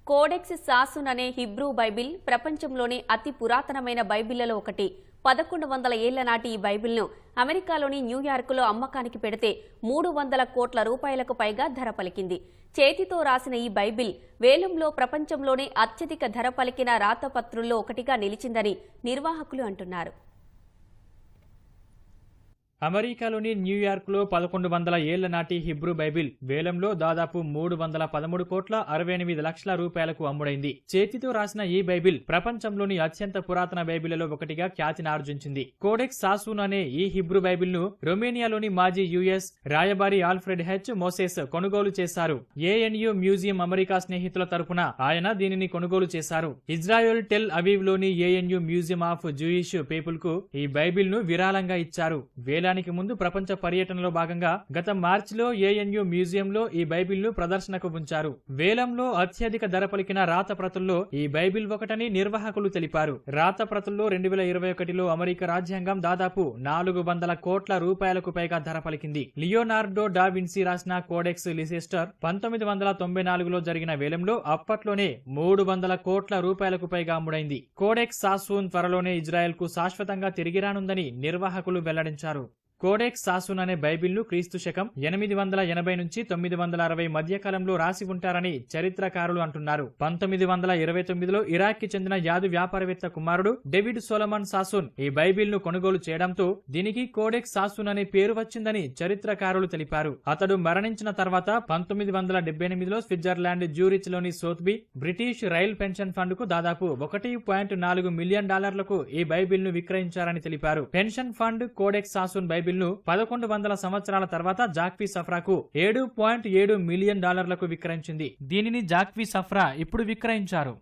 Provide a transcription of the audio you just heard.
Codex సాసున్ అనే Hebrew Bible ప్రపంచంలోని అతి పురాతనమైన బైబిళ్లలో ఒకటి. 1100 ఏళ్ల నాటి ఈ బైబిల్ను అమెరికాలోని న్యూయార్కులో అమ్మకానికి పెడితే 300 కోట్ల రూపాయలకు పైగా ధర పలికింది. చేతితో రాసిన ఈ బైబిల్ వేలంలో ప్రపంచంలోనే అత్యధిక ధర పలికిన రాతపత్రుల్లో ఒకటిగా నిలిచిందని నిర్వాహకులు అంటున్నారు. అమెరికాలోని న్యూయార్క్లో 1100 ఏళ్ల నాటి హిబ్రూ బైబిల్ వేలంలో దాదాపు 313 కోట్ల 68 లక్షల రూపాయలకు అమ్ముడైంది. చేతితో రాసిన ఈ బైబిల్ ప్రపంచంలోని అత్యంత పురాతన బైబిళ్లలో ఒకటిగా ఖ్యాతిని ఆర్జించింది. కోడెక్స్ సాసున్ అనే ఈ హిబ్రూ బైబిల్ ను రొమేనియాలోని మాజీ యుఎస్ రాయబారి ఆల్ఫ్రెడ్ హెచ్ మోసెస్ కొనుగోలు చేశారు. ఏఎన్యు మ్యూజియం అమెరికా స్నేహితుల తరపున ఆయన దీనిని కొనుగోలు చేశారు. ఇజ్రాయెల్ టెల్ అవీవ్ లోని ANU museum of Jewish people కు ఈ బైబిల్ ను విరాళంగా ఇచ్చారు. వేలానికి ముందు ప్రపంచ పర్యటనలో భాగంగా గత మార్చిలో ఏఎన్యు మ్యూజియంలో ఈ బైబిల్ ను ప్రదర్శనకు ఉంచారు. వేలంలో అత్యధిక ధర పలికిన రాత ప్రతుల్లో ఈ బైబిల్ ఒకటని నిర్వాహకులు తెలిపారు. రాత ప్రతుల్లో 2021లో అమెరికా రాజ్యాంగం దాదాపు 400 కోట్ల రూపాయలకు పైగా ధర పలికింది. లియోనార్డో డా విన్సీ రాసిన కోడెక్స్ లిసెస్టర్ 1994లో జరిగిన వేలంలో అప్పట్లోనే 300 కోట్ల రూపాయలకు పైగా అమ్ముడైంది. కోడెక్స్ సాసున్ త్వరలోనే ఇజ్రాయెల్ కు శాశ్వతంగా తిరిగి రానుందని నిర్వాహకులు వెల్లడించారు. కోడెక్స్ సాసున్ అనే బైబిల్ను క్రీస్తు శకం 880 నుంచి 960 మధ్యకాలంలో రాసి ఉంటారని చరిత్రకారులు అంటున్నారు. 1929లో ఇరాక్ కి చెందిన యాదు వ్యాపారవేత్త కుమారుడు డేవిడ్ సొలొమన్ సాసున్ ఈ బైబిల్ను కొనుగోలు చేయడంతో దీనికి కోడెక్స్ సాసున్ అనే పేరు వచ్చిందని చరిత్రకారులు తెలిపారు. అతడు మరణించిన తర్వాత 1978లో స్విట్జర్లాండ్ జ్యూరిచ్ లోని సోత్బీ బ్రిటిష్ రైల్ పెన్షన్ ఫండ్ కు దాదాపు $1.4 మిలియన్ ఈ బైబిల్ను విక్రయించారని తెలిపారు. పెన్షన్ ఫండ్ కోడెక్స్ సాసున్ బైబిల్ ను 1100 సంవత్సరాల తర్వాత జాక్వీ సఫ్రాకు $7.7 మిలియన్ విక్రయించింది. దీనిని జాక్వీ సఫ్రా ఇప్పుడు విక్రయించారు.